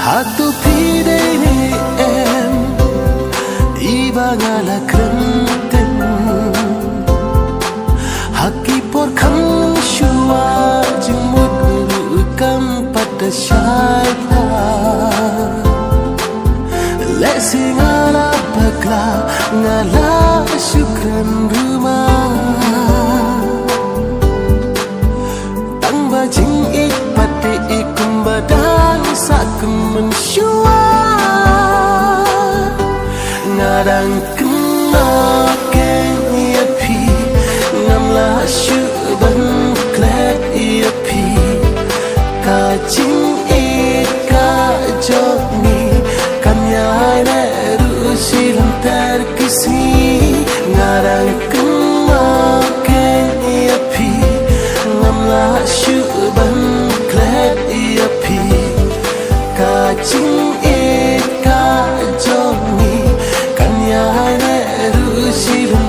Hatu pidai ni em iba ngala krenten haki por kham shua jimut kam pada shaita lesi ngala bakla ngala syukran rumah tang bajing ik pati ikum badan sakum mensyua ngarang kena kenya pi ngamla syuban klet ia pi kajing ika jogni kanyai ne rusilam terkisi ngarang kena kenya pi ngamla syuban klet ia pi kajing ika jogni kanyai ne rusilam